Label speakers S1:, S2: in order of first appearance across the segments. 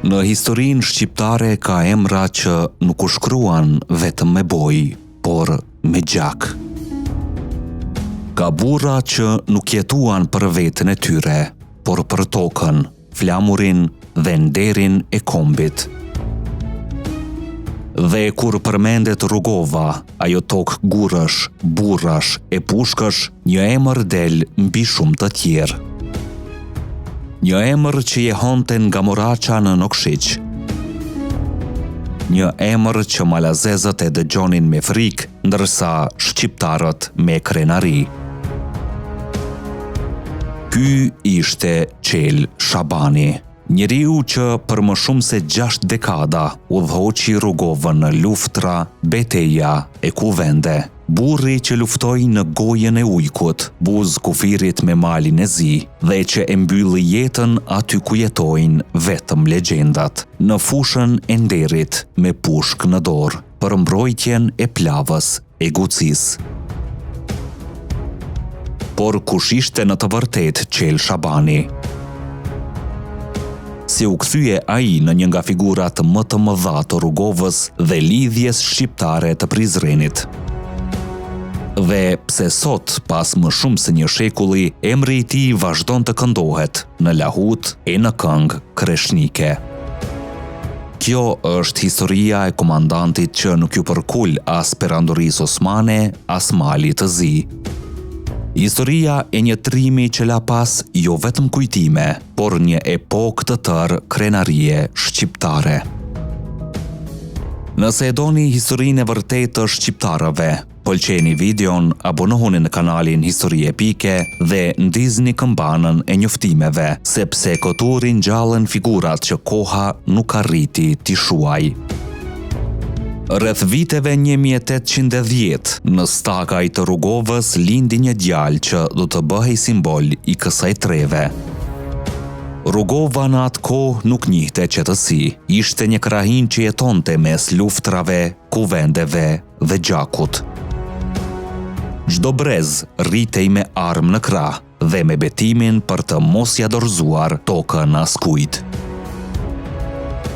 S1: Në historinë shqiptare ka emra që nuk u shkruan vetëm me bojë, por me gjak. Ka burra që nuk jetuan për veten e tyre, por për tokën, flamurin dhe nderin e kombit. Dhe kur përmendet Rugova, ajo tokë gurësh, burrash e pushkësh, një emër del mbi shumë të tjerë. Një emër që jehonte nga Moraqa në Nokšiq. Një emër që malazezët e dëgjonin me frikë, ndërsa shqiptarët me krenari. Ky ishte Qel Shabani, njeriu që për më shumë se 6 dekada udhëhoqi Rugovën në luftra, beteja e kuvende. Burri që luftoi në gojën e ujkut, buz kufirit me malin e zi, dhe që e mbylli jetën aty ku jetojnë vetëm legjendat, në fushën e nderit me pushk në dorë, për mbrojtjen e plavës e Gucis. Por kush ishte në të vërtet Qel Shabani? Si u kthye ai në një nga figurat më të mëdha të Rugovës dhe lidhjes shqiptare të Prizrenit. Dhe pse sot, pas më shumë se një shekulli, emri i tij vazhdon të këndohet në lahut e në këngë kreshnike. Kjo është historia e komandantit që nuk ju përkul as perandorisë osmane, as malit të zi. Historia e një trimi që la pas jo vetëm kujtime, por një epokë të tërë krenarie shqiptare. Nëse e doni historinë e vërtetë të shqiptarëve, pëlqeni videon, abonohuni në kanalin Histori Epike dhe ndizni këmbanën e njoftimeve, sepse këtu ringjallën figurat që koha nuk arriti t'i shuaj. Rreth viteve 1810, në stakaj të Rugovës lindi një djalë që do të bëhej simbol i kësaj treve. Rugova në atë kohë nuk njihte qetësi, ishte një krahin që jetonte mes luftrave, kuvendeve dhe gjakut. Çdo brez rritej me armë në krah dhe me betimin për të mos ia dorëzuar tokën askujt.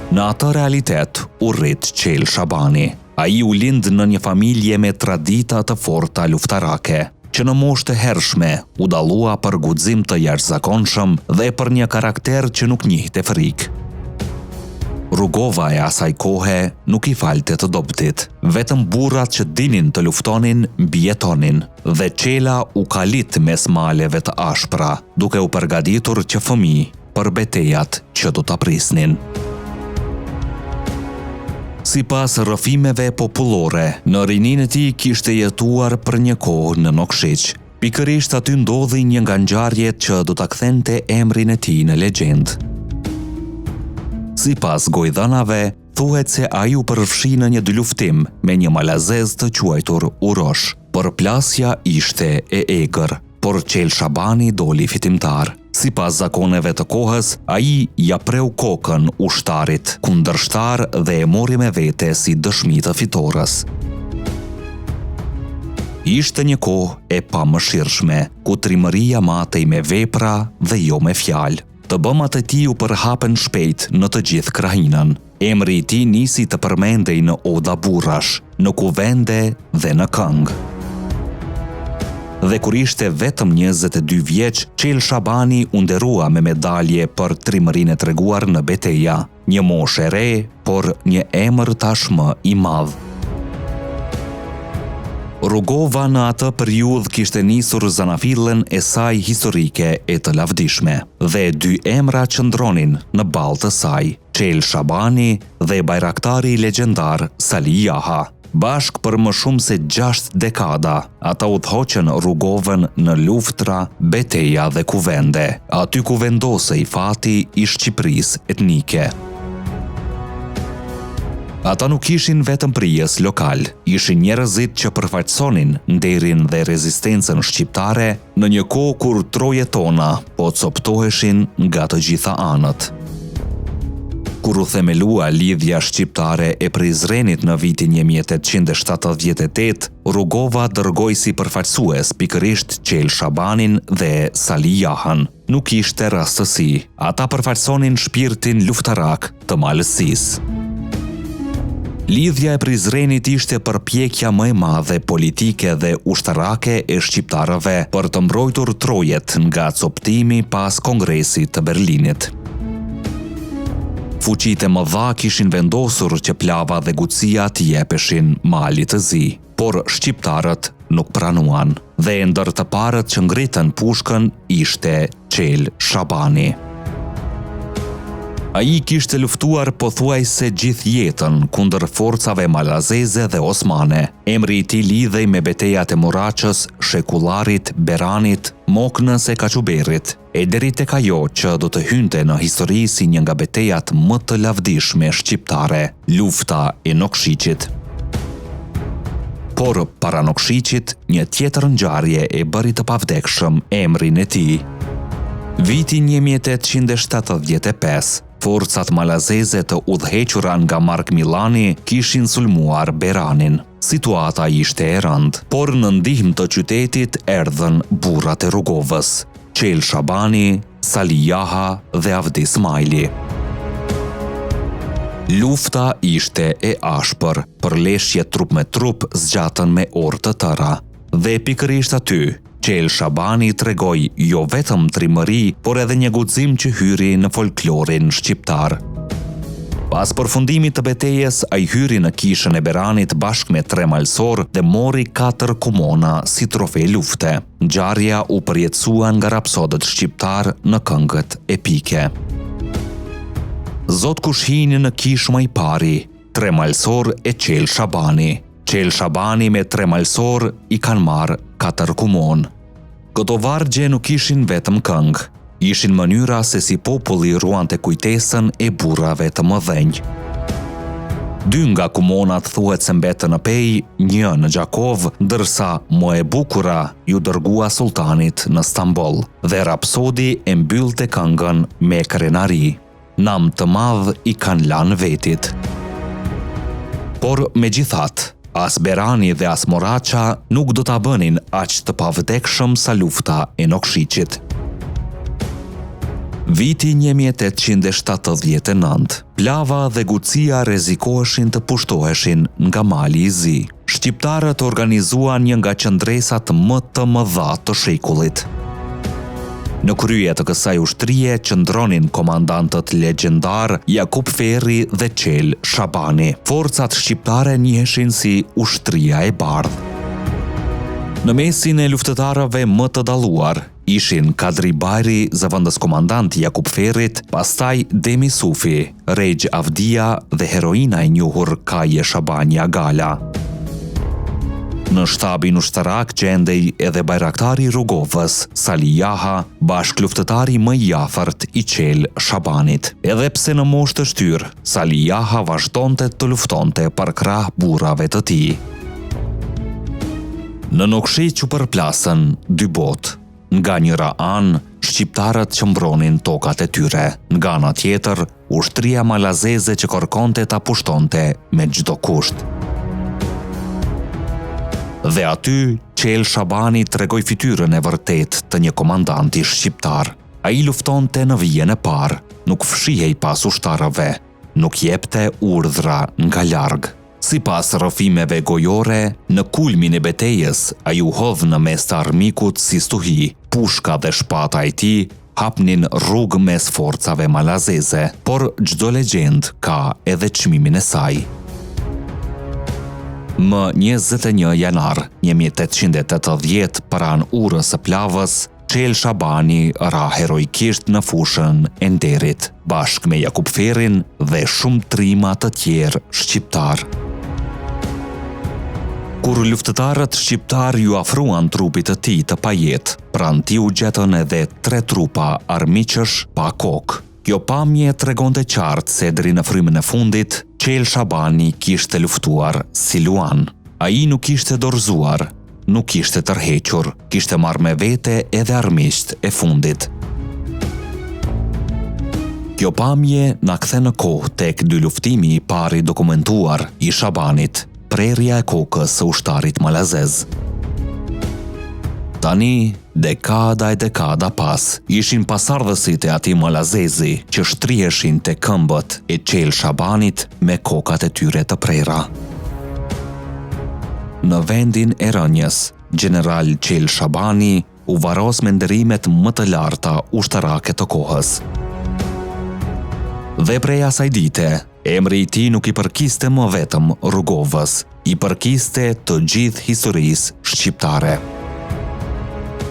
S1: Në atë realitet u rrit Qel Shabani. Ai u lind në një familje me tradita të forta luftarake, që në moshë të hershme u dallua për guxim të jashtëzakonshëm dhe për një karakter që nuk njihte frikë. Rugova e asaj kohe nuk i falte të dobtit, vetëm burrat që dinin të luftonin mbijetonin, dhe Qela u kalit mes maleve të ashpra, duke u përgatitur që fëmijë për betejat që do ta prisnin. Sipas rrëfimeve popullore, në rininë e tij kishte jetuar për një kohë në Nokšiq. Pikërisht aty ndodhi një nga ngjarjet që do ta kthente emrin e tij në legjendë. Sipas gojdhanave, thuhet se ai u përfshi në një luftim me një malazez të quajtur Urosh. Përplasja ishte e egër, por Qel Shabani doli fitimtar. Sipas zakoneve të kohës, ai ja preu kokën ushtarit kundërshtar dhe e mori me vete si dëshmi të fitores. Ishte një kohë e pamëshirshme, ku trimëria matej me vepra dhe jo me fjalë. Të bëmat e tij u përhapen shpejt në të gjithë krahinën. Emri i tij nisi të përmendej në oda burrash, në kuvende dhe në këngë. Dhe kur ishte vetëm 22 vjeç, Qel Shabani u nderua me medalje për trimërinë e treguar në beteja. Një moshë e re, por një emër tashmë i madh. Rugova në atë periudhë kishte nisur zanafillën e saj historike e të lavdishme, dhe 2 emra qëndronin në balë të saj, Qel Shabani dhe bajraktari legjendar Sali Jaha. Bashk për më shumë se 6 dekada, ata udhëhoqën Rugovën në luftra, beteja dhe kuvende, aty ku vendosej fati i Shqipërisë etnike. Ata nuk ishin vetëm prijes lokal, ishin njerëzit që përfaqësonin nderin dhe rezistencën shqiptare në një kohë kur trojet tona po coptoheshin nga të gjitha anët. Kur u themelua lidhja shqiptare e Prizrenit në vitin 1878, Rugova dërgoi si përfaqësues pikërisht Qel Shabanin dhe Sali Jahën. Nuk ishte rastësi, ata përfaqësonin shpirtin luftarak të malësisë. Lidhja e Prizrenit ishte përpjekja më e madhe politike dhe ushtarake e shqiptarëve për të mbrojtur trojet nga coptimi pas Kongresit të Berlinit. Fuqitë e mëdha kishin vendosur që Plava dhe Gucia t'i jepeshin Malit të Zi, por shqiptarët nuk pranuan, dhe ndër të parët që ngritën pushkën ishte Qel Shabani. Ai kishte luftuar pothuajse gjithë jetën kundër forcave malazeze dhe osmane. Emri i tij lidhej me betejat e Muraqës, Shekullarit, Beranit, Moknës e Kaçuberrit, e deri tek ajo që do të hynte në histori si një nga betejat më të lavdishme shqiptare, lufta e Nokshicit. Por para Nokshicit, një tjetër ngjarje e bëri të pavdekshëm emrin e tij. Vitin 1875, forcat malazeze të udhëhequra nga Mark Millani kishin sulmuar Beranin. Situata ishte e rëndë, por në ndihmë të qytetit erdhën burrat e Rugovës, Qel Shabani, Sali Jaha dhe Avdi Smajli. Lufta ishte e ashpër, përleshje trup me trup zgjatën me orë të tëra, dhe pikërisht aty Qel Shabani tregoi jo vetëm trimëri, por edhe një guxim që hyri në folklorin shqiptar. Pas përfundimit të betejës, ai hyri në kishën e Beranit bashkë me 3 malsor dhe mori 4 kumona si trofe lufte. Ngjarja u përjetësua nga rapsodët shqiptar në këngët epike. Zot kush hini në kishë më i pari, 3 malsor e Qel Shabani. Qel Shabani me 3 malsor i kanë marrë 4 kumon. Këto vargje nuk ishin vetëm këngë, ishin mënyra se si populli ruante kujtesën e burrave të mëdhenj. 2 nga kumonat thuhet se mbetën në Pej, 1 në Gjakov, ndërsa më e bukura ju dërgua sultanit në Stamboll, dhe rapsodi e mbyllte këngën me krenari. Nam të madh i kanë lanë vetit. Por megjithatë, as Berani dhe as Moraqa nuk do ta bënin aq të pavdekshëm sa lufta e Nokshicit. Viti 1879, Plava dhe Gucia rrezikoheshin të pushtoheshin nga Mali i Zi. Shqiptarët organizuan një nga qendresat më të mëdha të shekullit. Në krye të kësaj ushtrie qëndronin komandantët legjendar Jakub Ferri dhe Qel Shabani. Forcat shqiptare njiheshin si ushtria e bardhë. Në mesin e luftëtarëve më të dalluar ishin Kadri Bajri, zëvendës komandant Jakub Ferrit, pastaj Demi Sufi, Reg Avdia dhe heroina e njohur Kaje Shabania Gala. Në shtabin ushtarak gjendej edhe bajraktari i Rugovës, Sali Jaha, bashkë luftëtari më i afërt i Qel Shabanit. Edhe pse në moshë të shtyrë, Sali Jaha vazhdonte të luftonte për krah burrave të tij. Në Nokshit u përplasën 2 botë. Nga njëra anë, shqiptarët qëmbronin tokat e tyre, nga ana tjetër, ushtria malazeze që kërkonte ta pushtonte me çdo kusht. Dhe aty, Qel Shabani tregoi fytyrën e vërtet të një komandanti shqiptar. Ai luftonte në vijën e parë, nuk fshihej pas ushtarëve, nuk jepte urdhra nga larg. Sipas rrëfimeve gojore, në kulmin e betejës, ai u hodh në mes të armikut si stuhi. Pushka dhe shpata e tij hapnin rrugë mes forcave malazeze, por çdo legjend ka edhe çmimin e saj. Më 21 janar 1880 pranë urës së Plavës, Qel Shabani ra heroikisht në fushën e nderit, bashkë me Jakub Ferrin dhe shumë trima të tjerë shqiptar. Kur luftëtarët shqiptar ju afruan trupit të tij të pajet, pranë tij u gjetën edhe 3 trupa armiqësh pa kokë. Kjo pamje tregonte qartë se deri në frymën e fundit, Qel Shabani kishte luftuar si luan. Ai nuk ishte dorëzuar, nuk ishte tërhequr, kishte marrë me vete edhe armiqt e fundit. Kjo Kjo pamje na kthe në kohë tek dy luftimi I pari dokumentuar I Shabanit, prerja e kokës së ushtarit malazez. Tani, dekada e dekada pas, ishin pasardhësit e atij malazezi që shtriheshin te këmbët e Qel Shabanit me kokat e tyre të prera. Në vendin e rënjës, General Qel Shabani u varos me nderimet më të larta ushtarake të kohës. Dhe prej asaj dite, emri I tij nuk I përkiste më vetëm Rugovës, I përkiste të gjithë historisë shqiptare.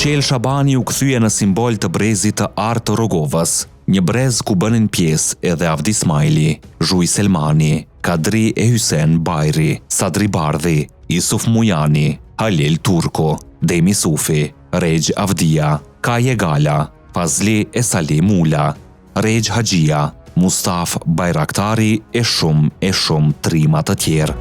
S1: Qel Shabani u kthye në simbol të brezit të artë të Rugovës, një brez ku bënin pjesë edhe Avdi Ismaili, Zhuj Selmani, Kadri e Hysen Bajri, Sadri Bardhi, Isuf Mujani, Halil Turko, Demi Sufi, Reg Avdia, Kaje Gala, Fazli e Sali Mula, Reg Haxhia, Mustaf Bajraktari e shumë trima të tjerë.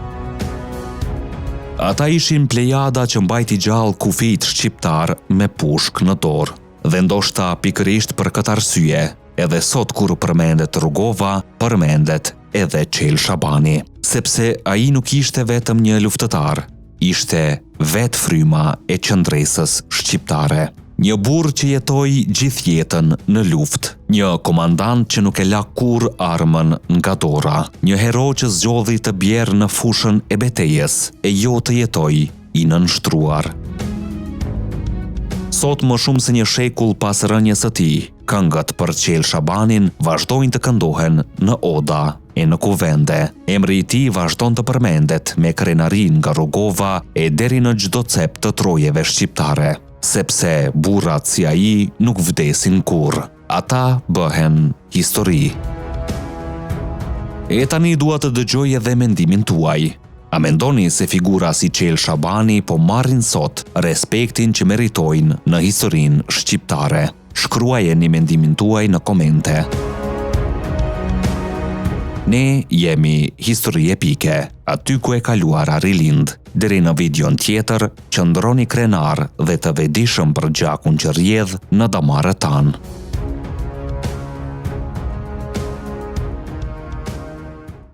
S1: Ata ishin plejada që mbajti gjallë kufijt shqiptar me pushk në dorë, dhe ndoshta pikërisht për këtë arsye, edhe sot kur përmendet Rugova, përmendet edhe Qel Shabani, sepse ai nuk ishte vetëm një luftëtar, ishte vetë fryma e qëndresës shqiptare. Një burr që jetoi gjithë jetën në luftë, një komandant që nuk e la kurrë armën nga dora, një hero që zgjodhi të bjerë në fushën e betejës e jo të jetoi I nënshtruar. Sot më shumë se një shekull pas rënjes së tij, këngët për Qel Shabanin vazhdojnë të këndohen në oda e në kuvende. Emri I tij vazhdon të përmendet me krenarin nga Rugova e deri në çdo cep të trojeve shqiptare, sepse burrat si ai nuk vdesin kurrë. Ata bëhen histori. E tani dua të dëgjoj edhe mendimin tuaj. A mendoni se figura si Qel Shabani po marrin sot respektin që meritojnë në historinë shqiptare? Shkruajeni mendimin tuaj në komente. Ne jemi Histori Epike, aty ku e kaluara rilind. Deri në videon tjetër, qëndroni krenar dhe të vetëdijshëm për gjakun që rrjedh në damarët tanë.